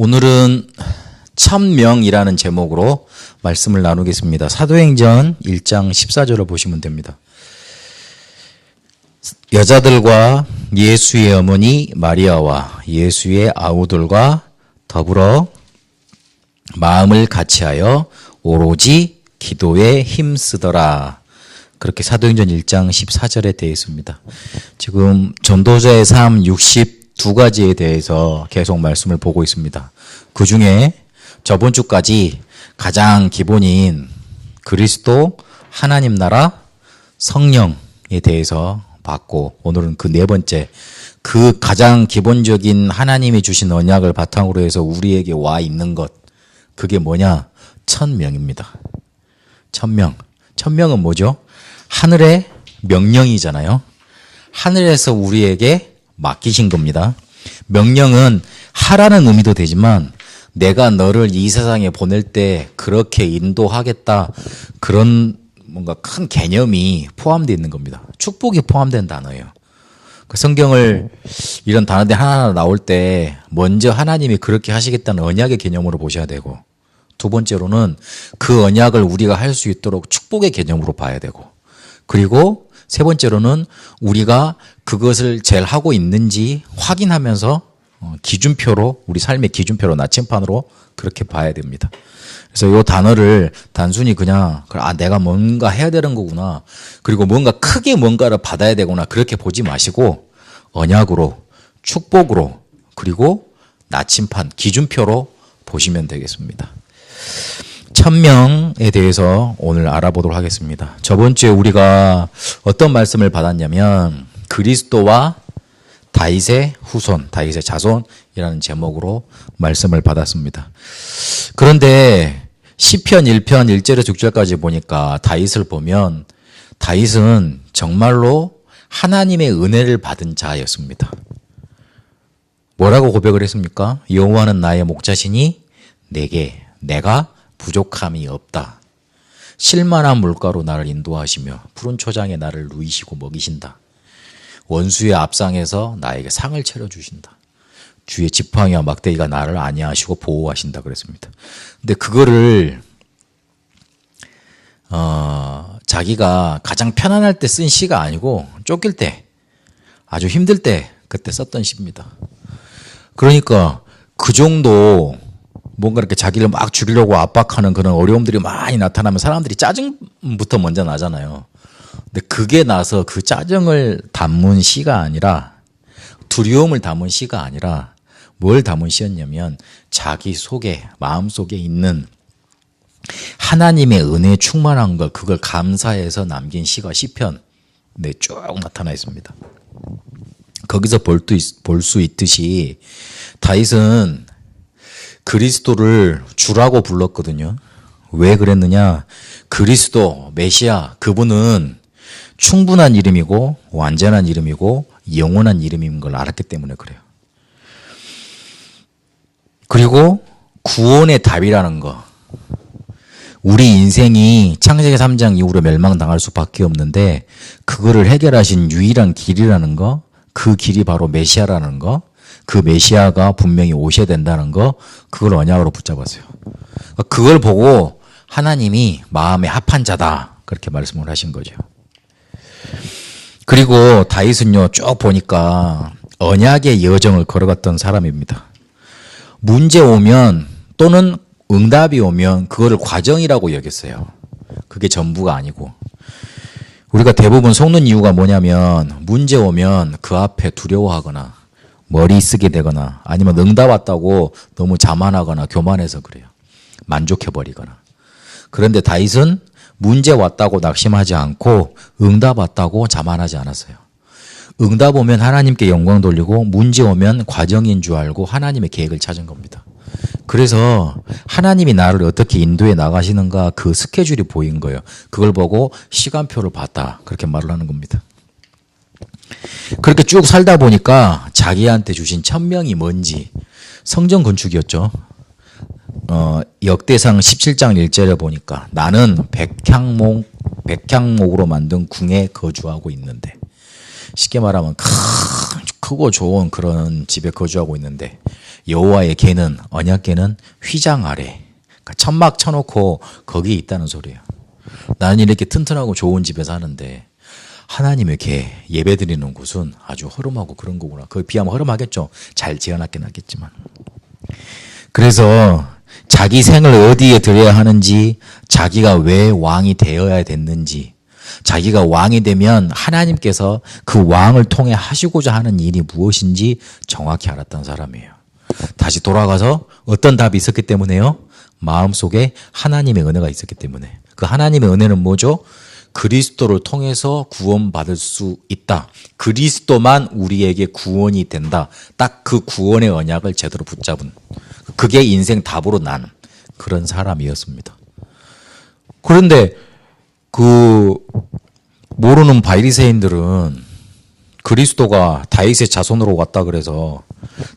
오늘은 천명이라는 제목으로 말씀을 나누겠습니다. 사도행전 1장 14절을 보시면 됩니다. 여자들과 예수의 어머니 마리아와 예수의 아우들과 더불어 마음을 같이하여 오로지 기도에 힘쓰더라. 그렇게 사도행전 1장 14절에 되어 있습니다. 지금 전도자의 삶 62가지에 대해서 계속 말씀을 보고 있습니다. 그 중에 저번 주까지 가장 기본인 그리스도, 하나님 나라, 성령에 대해서 봤고, 오늘은 그 네 번째, 그 가장 기본적인 하나님이 주신 언약을 바탕으로 해서 우리에게 와 있는 것, 그게 뭐냐? 천명입니다. 천명. 천명은 뭐죠? 하늘의 명령이잖아요. 하늘에서 우리에게 맡기신 겁니다. 명령은 하라는 의미도 되지만 내가 너를 이 세상에 보낼 때 그렇게 인도하겠다, 그런 뭔가 큰 개념이 포함되어 있는 겁니다. 축복이 포함된 단어예요. 그 성경을 이런 단어들 하나하나 나올 때 먼저 하나님이 그렇게 하시겠다는 언약의 개념으로 보셔야 되고, 두 번째로는 그 언약을 우리가 할 수 있도록 축복의 개념으로 봐야 되고, 그리고 세 번째로는 우리가 그것을 잘 하고 있는지 확인하면서 기준표로, 우리 삶의 기준표로, 나침판으로 그렇게 봐야 됩니다. 그래서 이 단어를 단순히 그냥 내가 뭔가 해야 되는 거구나, 그리고 뭔가 크게 뭔가를 받아야 되구나, 그렇게 보지 마시고 언약으로, 축복으로, 그리고 나침판, 기준표로 보시면 되겠습니다. 천명에 대해서 오늘 알아보도록 하겠습니다. 저번 주에 우리가 어떤 말씀을 받았냐면 그리스도와 다윗의 후손, 다윗의 자손이라는 제목으로 말씀을 받았습니다. 그런데 시편 1편 1절에서 6절까지 보니까 다윗을 보면 다윗은 정말로 하나님의 은혜를 받은 자였습니다. 뭐라고 고백을 했습니까? 여호와는 나의 목자시니 내가 부족함이 없다. 실만한 물가로 나를 인도하시며 푸른 초장에 나를 누이시고 먹이신다. 원수의 앞상에서 나에게 상을 차려주신다. 주의 지팡이와 막대기가 나를 안위하시고 보호하신다 그랬습니다. 근데 그거를 자기가 가장 편안할 때 쓴 시가 아니고 쫓길 때, 아주 힘들 때 그때 썼던 시입니다. 그러니까 그 정도 뭔가 이렇게 자기를 막 죽이려고 압박하는 그런 어려움들이 많이 나타나면 사람들이 짜증부터 먼저 나잖아요. 근데 그게 나서 그 짜증을 담은 시가 아니라, 두려움을 담은 시가 아니라 뭘 담은 시였냐면 자기 속에, 마음속에 있는 하나님의 은혜에 충만한 걸, 그걸 감사해서 남긴 시가 시편에 쭉 나타나 있습니다. 거기서 볼 수 있듯이 다윗은 그리스도를 주라고 불렀거든요. 왜 그랬느냐? 그리스도, 메시아, 그분은 충분한 이름이고 완전한 이름이고 영원한 이름인 걸 알았기 때문에 그래요. 그리고 구원의 답이라는 거, 우리 인생이 창세기 3장 이후로 멸망당할 수밖에 없는데 그거를 해결하신 유일한 길이라는 거, 그 길이 바로 메시아라는 거, 그 메시아가 분명히 오셔야 된다는 거, 그걸 언약으로 붙잡았어요. 그걸 보고 하나님이 마음에 합한 자다, 그렇게 말씀을 하신 거죠. 그리고 다윗은요, 쭉 보니까 언약의 여정을 걸어갔던 사람입니다. 문제 오면, 또는 응답이 오면 그거를 과정이라고 여겼어요. 그게 전부가 아니고. 우리가 대부분 속는 이유가 뭐냐면, 문제 오면 그 앞에 두려워하거나 머리 쓰게 되거나 아니면 응답 왔다고 너무 자만하거나 교만해서 그래요. 만족해버리거나. 그런데 다윗은 문제 왔다고 낙심하지 않고 응답 왔다고 자만하지 않았어요. 응답 오면 하나님께 영광 돌리고 문제 오면 과정인 줄 알고 하나님의 계획을 찾은 겁니다. 그래서 하나님이 나를 어떻게 인도해 나가시는가, 그 스케줄이 보인 거예요. 그걸 보고 시간표를 봤다, 그렇게 말을 하는 겁니다. 그렇게 쭉 살다 보니까 자기한테 주신 천명이 뭔지, 성전 건축이었죠. 역대상 17장 1절에 보니까 나는 백향목으로 만든 궁에 거주하고 있는데, 쉽게 말하면 크고 좋은 그런 집에 거주하고 있는데 여호와의 궤는, 언약궤는 휘장 아래. 그러니까 천막 쳐놓고 거기에 있다는 소리예요. 나는 이렇게 튼튼하고 좋은 집에 사는데 하나님의 궤 예배 드리는 곳은 아주 허름하고 그런 거구나. 거기 비하면 허름하겠죠. 잘 지어놨긴 하겠지만. 그래서 자기 생을 어디에 드려야 하는지, 자기가 왜 왕이 되어야 됐는지, 자기가 왕이 되면 하나님께서 그 왕을 통해 하시고자 하는 일이 무엇인지 정확히 알았던 사람이에요. 다시 돌아가서 어떤 답이 있었기 때문에요? 마음속에 하나님의 은혜가 있었기 때문에. 그 하나님의 은혜는 뭐죠? 그리스도를 통해서 구원받을 수 있다. 그리스도만 우리에게 구원이 된다. 딱 그 구원의 언약을 제대로 붙잡은, 그게 인생 답으로 난 그런 사람이었습니다. 그런데 그 모르는 바리새인들은 그리스도가 다윗의 자손으로 왔다 그래서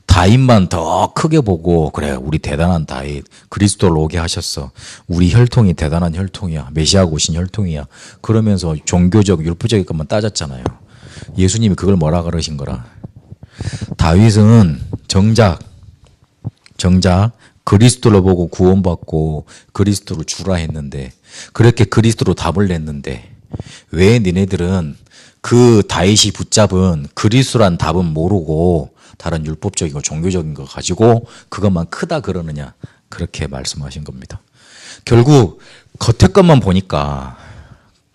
다윗만 더 크게 보고, 그래 우리 대단한 다윗, 그리스도를 오게 하셨어, 우리 혈통이 대단한 혈통이야, 메시아가 오신 혈통이야, 그러면서 종교적 율법적인 것만 따졌잖아요. 예수님이 그걸 뭐라 그러신 거라. 다윗은 정작 그리스도를 보고 구원받고 그리스도를 주라 했는데, 그렇게 그리스도로 답을 냈는데 왜 니네들은 그 다윗이 붙잡은 그리스도란 답은 모르고 다른 율법적이고 종교적인 거 가지고 그것만 크다 그러느냐, 그렇게 말씀하신 겁니다. 결국 겉에 것만 보니까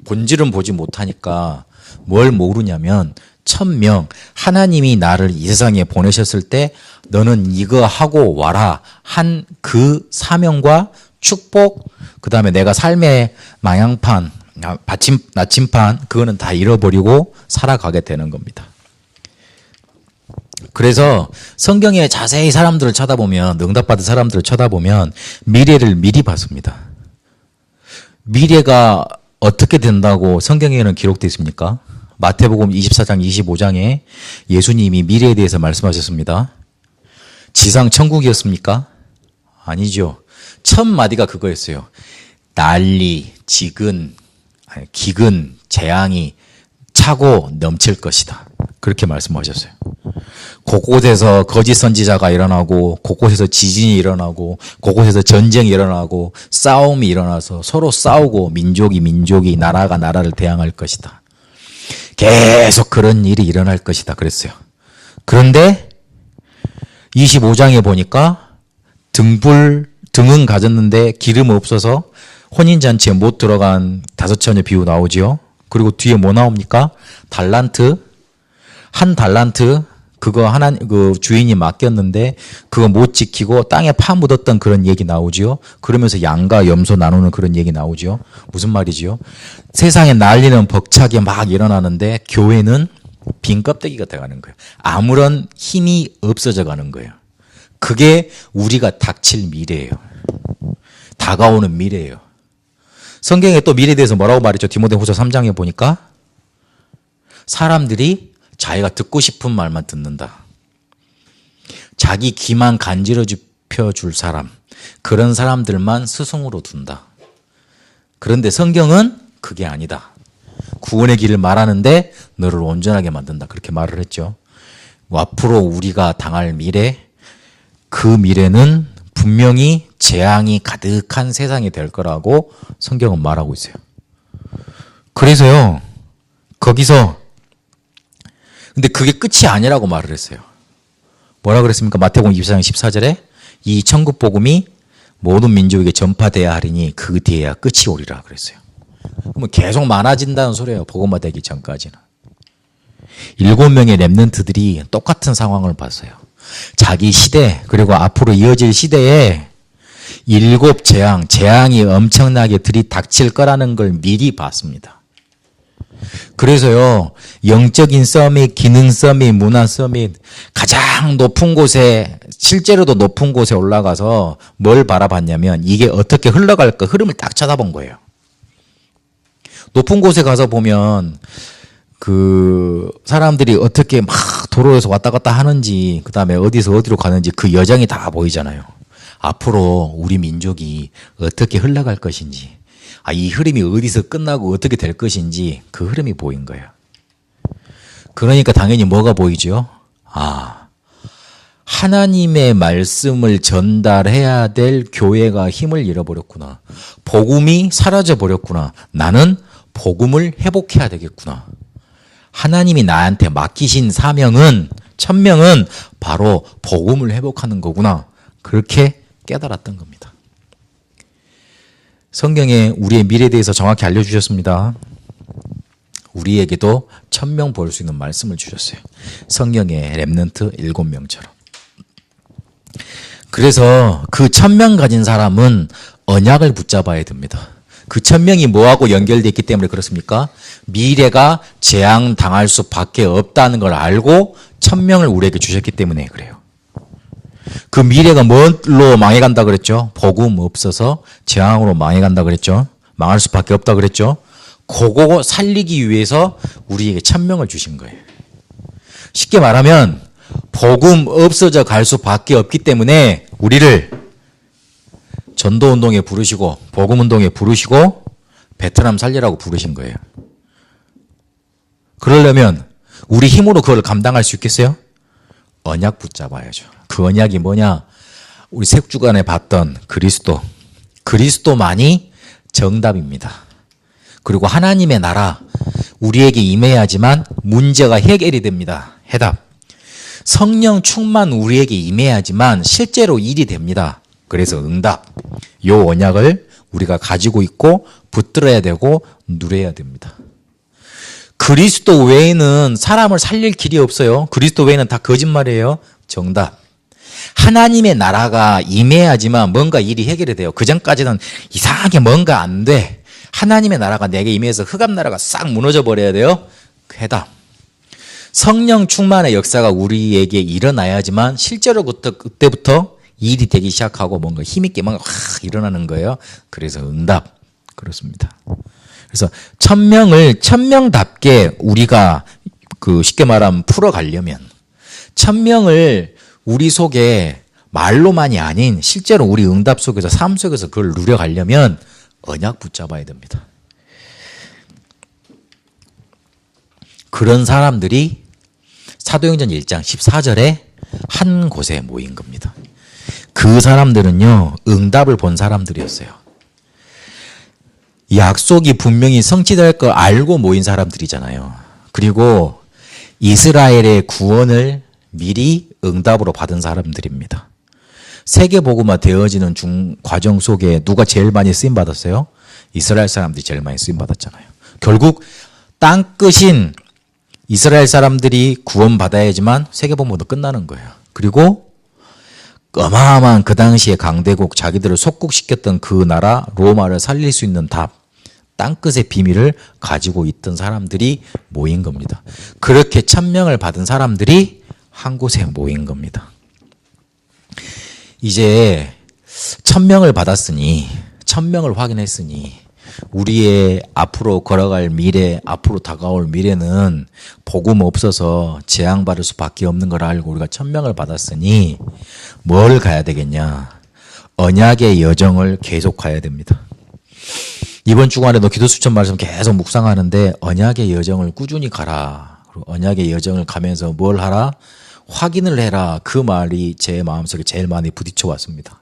본질은 보지 못하니까 뭘 모르냐면, 천명 하나님이 나를 이 세상에 보내셨을 때 너는 이거 하고 와라 한 그 사명과 축복, 그 다음에 내가 삶의 망향판, 나침판, 그거는 다 잃어버리고 살아가게 되는 겁니다. 그래서 성경에 자세히 사람들을 쳐다보면, 응답받은 사람들을 쳐다보면 미래를 미리 봤습니다. 미래가 어떻게 된다고 성경에는 기록되어 있습니까? 마태복음 24장 25장에 예수님이 미래에 대해서 말씀하셨습니다. 지상 천국이었습니까? 아니죠. 첫 마디가 그거였어요. 난리, 기근, 재앙이 차고 넘칠 것이다. 그렇게 말씀하셨어요. 곳곳에서 거짓 선지자가 일어나고, 곳곳에서 지진이 일어나고, 곳곳에서 전쟁이 일어나고, 싸움이 일어나서 서로 싸우고, 민족이 나라가 나라를 대항할 것이다. 계속 그런 일이 일어날 것이다 그랬어요. 그런데 25장에 보니까 등은 가졌는데 기름 없어서 혼인잔치에 못 들어간 5처녀 비유 나오지요. 그리고 뒤에 뭐 나옵니까? 한 달란트, 그거 그 주인이 맡겼는데 그거 못 지키고 땅에 파묻었던 그런 얘기 나오지요. 그러면서 양과 염소 나누는 그런 얘기 나오지요. 무슨 말이지요? 세상에 난리는 벅차게 막 일어나는데 교회는 빈 껍데기가 돼가는 거예요. 아무런 힘이 없어져 가는 거예요. 그게 우리가 닥칠 미래예요. 다가오는 미래예요. 성경에 또 미래에 대해서 뭐라고 말했죠? 디모데후서 3장에 보니까 사람들이 자기가 듣고 싶은 말만 듣는다. 자기 귀만 간지러펴 줄 사람, 그런 사람들만 스승으로 둔다. 그런데 성경은 그게 아니다. 구원의 길을 말하는데 너를 온전하게 만든다. 그렇게 말을 했죠. 앞으로 우리가 당할 미래, 그 미래는 분명히 재앙이 가득한 세상이 될 거라고 성경은 말하고 있어요. 그래서요, 거기서 근데 그게 끝이 아니라고 말을 했어요. 뭐라 그랬습니까? 마태복음 24장 14절에 이 천국 복음이 모든 민족에게 전파돼야 하리니 그 뒤에야 끝이 오리라 그랬어요. 그러면 계속 많아진다는 소리예요. 복음화 되기 전까지는. 7명의 렘넌트들이 똑같은 상황을 봤어요. 자기 시대, 그리고 앞으로 이어질 시대에 7 재앙이 엄청나게 들이닥칠 거라는 걸 미리 봤습니다. 그래서요, 영적인 서밋, 기능 서밋, 문화 서밋, 가장 높은 곳에, 실제로도 높은 곳에 올라가서 뭘 바라봤냐면 이게 어떻게 흘러갈까, 흐름을 딱 쳐다본 거예요. 높은 곳에 가서 보면 그 사람들이 어떻게 막 도로에서 왔다 갔다 하는지, 그 다음에 어디서 어디로 가는지 그 여정이 다 보이잖아요. 앞으로 우리 민족이 어떻게 흘러갈 것인지, 이 흐름이 어디서 끝나고 어떻게 될 것인지 그 흐름이 보인 거예요. 그러니까 당연히 뭐가 보이죠? 하나님의 말씀을 전달해야 될 교회가 힘을 잃어버렸구나. 복음이 사라져버렸구나. 나는 복음을 회복해야 되겠구나. 하나님이 나한테 맡기신 사명은, 천명은 바로 복음을 회복하는 거구나. 그렇게 깨달았던 겁니다. 성경에 우리의 미래에 대해서 정확히 알려주셨습니다. 우리에게도 천명 볼 수 있는 말씀을 주셨어요. 성경의 렘넌트 7명처럼. 그래서 그 천명 가진 사람은 언약을 붙잡아야 됩니다. 그 천명이 뭐하고 연결되어 있기 때문에 그렇습니까? 미래가 재앙당할 수밖에 없다는 걸 알고 천명을 우리에게 주셨기 때문에 그래요. 그 미래가 뭘로 망해간다 그랬죠? 복음 없어서 재앙으로 망해간다 그랬죠? 망할 수밖에 없다 그랬죠? 그거 살리기 위해서 우리에게 천명을 주신 거예요. 쉽게 말하면 복음 없어져 갈 수밖에 없기 때문에 우리를 전도운동에 부르시고 복음운동에 부르시고 베트남 살리라고 부르신 거예요. 그러려면 우리 힘으로 그걸 감당할 수 있겠어요? 언약 붙잡아야죠. 그 언약이 뭐냐? 우리 색 주간에 봤던 그리스도만이 정답입니다. 그리고 하나님의 나라 우리에게 임해야지만 문제가 해결이 됩니다. 해답. 성령 충만 우리에게 임해야지만 실제로 일이 됩니다. 그래서 응답. 요 언약을 우리가 가지고 있고 붙들어야 되고 누려야 됩니다. 그리스도 외에는 사람을 살릴 길이 없어요. 그리스도 외에는 다 거짓말이에요. 정답. 하나님의 나라가 임해야지만 뭔가 일이 해결이 돼요. 그전까지는 이상하게 뭔가 안 돼. 하나님의 나라가 내게 임해서 흑암 나라가 싹 무너져 버려야 돼요. 해답. 성령 충만의 역사가 우리에게 일어나야지만 실제로 그때부터 일이 되기 시작하고 뭔가 힘있게 뭔가 확 일어나는 거예요. 그래서 응답. 그렇습니다. 그래서 천명답게 우리가 쉽게 말하면 풀어가려면 천명을 우리 속에 말로만이 아닌 실제로 우리 응답 속에서 삶 속에서 그걸 누려가려면 언약 붙잡아야 됩니다. 그런 사람들이 사도행전 1장 14절에 한 곳에 모인 겁니다. 그 사람들은요, 응답을 본 사람들이었어요. 약속이 분명히 성취될 걸 알고 모인 사람들이잖아요. 그리고 이스라엘의 구원을 미리 응답으로 받은 사람들입니다. 세계복음화 되어지는 과정 속에 누가 제일 많이 쓰임받았어요? 이스라엘 사람들이 제일 많이 쓰임받았잖아요. 결국 땅끝인 이스라엘 사람들이 구원받아야지만 세계복음화도 끝나는 거예요. 그리고 어마어마한 그 당시에 강대국 자기들을 속국시켰던 그 나라 로마를 살릴 수 있는 답, 땅끝의 비밀을 가지고 있던 사람들이 모인 겁니다. 그렇게 천명을 받은 사람들이 한 곳에 모인 겁니다. 이제 천명을 받았으니, 천명을 확인했으니 우리의 앞으로 걸어갈 미래, 앞으로 다가올 미래는 복음 없어서 재앙받을 수밖에 없는 걸 알고 우리가 천명을 받았으니 뭘 가야 되겠냐? 언약의 여정을 계속 가야 됩니다. 이번 주간에도 기도수천 말씀 계속 묵상하는데 언약의 여정을 꾸준히 가라. 언약의 여정을 가면서 뭘 하라? 확인을 해라. 그 말이 제 마음속에 제일 많이 부딪혀 왔습니다.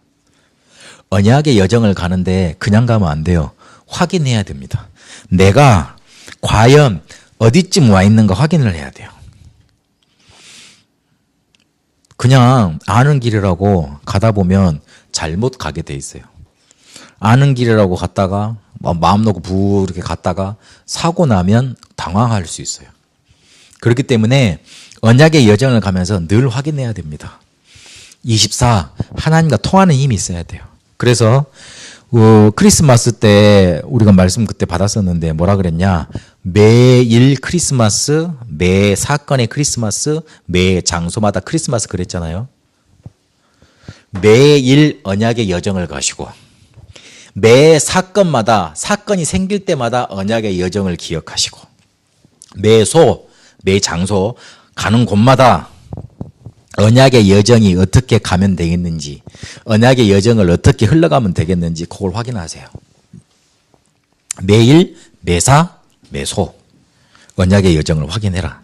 언약의 여정을 가는데 그냥 가면 안 돼요. 확인해야 됩니다. 내가 과연 어디쯤 와 있는가 확인을 해야 돼요. 그냥 아는 길이라고 가다 보면 잘못 가게 돼 있어요. 아는 길이라고 갔다가 마음 놓고 이렇게 갔다가 사고 나면 당황할 수 있어요. 그렇기 때문에 언약의 여정을 가면서 늘 확인해야 됩니다. 24. 하나님과 통하는 힘이 있어야 돼요. 그래서 크리스마스 때 우리가 말씀 그때 받았었는데 뭐라 그랬냐? 매일 크리스마스, 매 사건의 크리스마스, 매 장소마다 크리스마스 그랬잖아요. 매일 언약의 여정을 가시고 매 사건마다 사건이 생길 때마다 언약의 여정을 기억하시고 매 장소 가는 곳마다 언약의 여정이 어떻게 가면 되겠는지, 언약의 여정을 어떻게 흘러가면 되겠는지 그걸 확인하세요. 매일, 매사, 매소 언약의 여정을 확인해라.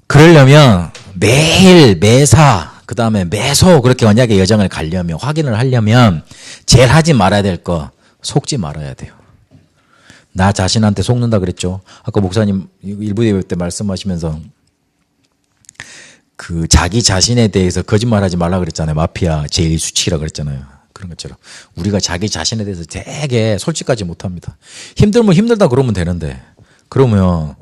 그러려면 매일 매사 그 다음에 매소 그렇게 언약의 여정을 가려면 확인을 하려면 제일 하지 말아야 될 거 속지 말아야 돼요. 나 자신한테 속는다 그랬죠. 아까 목사님 일부 예배 때 말씀하시면서 그 자기 자신에 대해서 거짓말하지 말라 그랬잖아요. 마피아 제1수치라 그랬잖아요. 그런 것처럼 우리가 자기 자신에 대해서 되게 솔직하지 못합니다. 힘들면 힘들다 그러면 되는데 그러면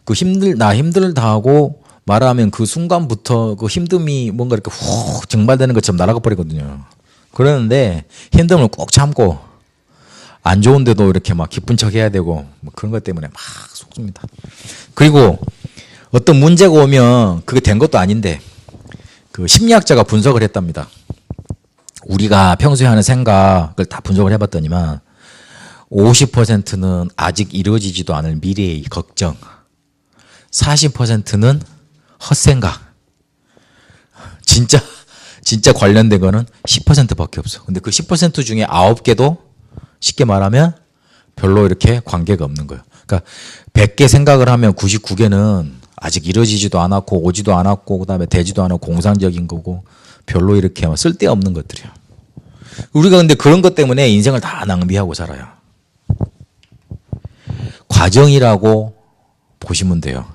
그 나 힘들다 하고 말하면 그 순간부터 그 힘듦이 뭔가 이렇게 훅 증발되는 것처럼 날아가 버리거든요. 그러는데 힘듦을 꼭 참고 안 좋은데도 이렇게 막 기쁜 척 해야 되고 뭐 그런 것 때문에 막 속습니다. 그리고 어떤 문제가 오면 그게 된 것도 아닌데 그 심리학자가 분석을 했답니다. 우리가 평소에 하는 생각을 다 분석을 해봤더니만 50%는 아직 이루어지지도 않을 미래의 걱정, 40%는 헛생각, 진짜 관련된 거는 10%밖에 없어. 근데 그 10% 중에 9개도 쉽게 말하면 별로 이렇게 관계가 없는 거예요. 그러니까 100개 생각을 하면 99개는 아직 이루어지지도 않았고 오지도 않았고 그다음에 되지도 않았고 공상적인 거고 별로 이렇게 쓸데없는 것들이에요. 우리가 근데 그런 것 때문에 인생을 다 낭비하고 살아요. 과정이라고 보시면 돼요.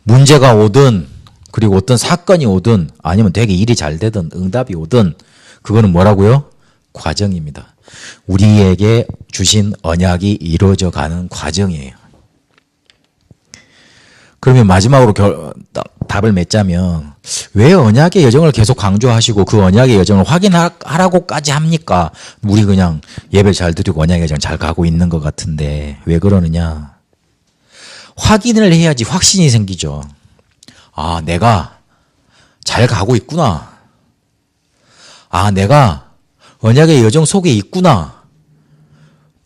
문제가 오든 그리고 어떤 사건이 오든 아니면 되게 일이 잘 되든 응답이 오든 그거는 뭐라고요? 과정입니다. 우리에게 주신 언약이 이루어져 가는 과정이에요. 그러면 마지막으로 답을 맺자면 왜 언약의 여정을 계속 강조하시고 그 언약의 여정을 확인하라고까지 합니까? 우리 그냥 예배 잘 드리고 언약의 여정 잘 가고 있는 것 같은데 왜 그러느냐? 확인을 해야지 확신이 생기죠. 아, 내가 잘 가고 있구나. 아, 내가 언약의 여정 속에 있구나.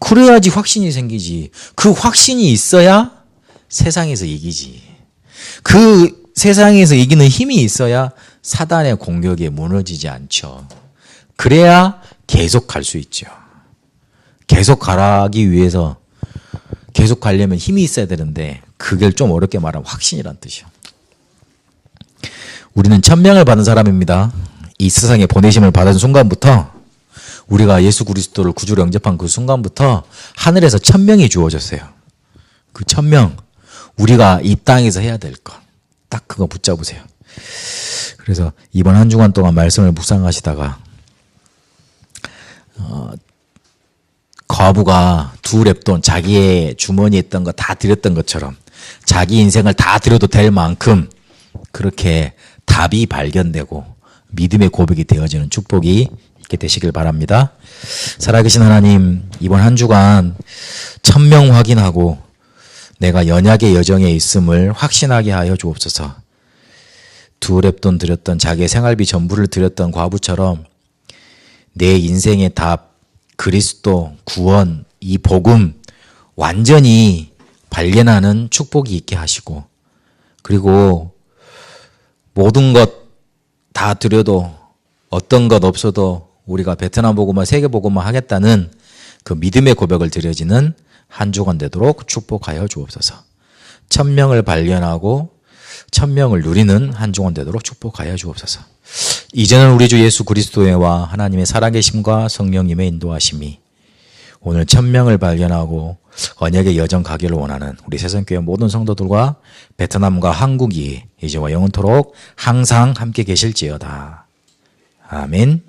그래야지 확신이 생기지. 그 확신이 있어야 세상에서 이기지. 그 세상에서 이기는 힘이 있어야 사단의 공격에 무너지지 않죠. 그래야 계속 갈 수 있죠. 계속 가기 위해서 계속 가려면 힘이 있어야 되는데 그걸 좀 어렵게 말하면 확신이란 뜻이요. 우리는 천명을 받은 사람입니다. 이 세상에 보내심을 받은 순간부터 우리가 예수 그리스도를 구주로 영접한 그 순간부터 하늘에서 천명이 주어졌어요. 그 천명 우리가 이 땅에서 해야 될 것. 딱 그거 붙잡으세요. 그래서 이번 한 주간 동안 말씀을 묵상하시다가 과부가 2렙돈 자기의 주머니에 있던 거 다 드렸던 것처럼 자기 인생을 다 드려도 될 만큼 그렇게 답이 발견되고 믿음의 고백이 되어지는 축복이 있게 되시길 바랍니다. 살아계신 하나님, 이번 한 주간 천명 확인하고 내가 연약의 여정에 있음을 확신하게 하여 주옵소서. 2렙돈 드렸던 자기의 생활비 전부를 드렸던 과부처럼 내 인생의 답, 그리스도, 구원, 이 복음 완전히 발견하는 축복이 있게 하시고 그리고 모든 것 다 드려도 어떤 것 없어도 우리가 베트남 복음화, 세계 복음화 하겠다는 그 믿음의 고백을 드려지는 한 주간 되도록 축복하여 주옵소서. 천명을 발견하고 천명을 누리는 한 주간 되도록 축복하여 주옵소서. 이제는 우리 주 예수 그리스도와 하나님의 살아계심과 성령님의 인도하심이 오늘 천명을 발견하고 언약의 여정 가기를 원하는 우리 세상교회 모든 성도들과 베트남과 한국이 이제와 영원토록 항상 함께 계실지어다. 아멘.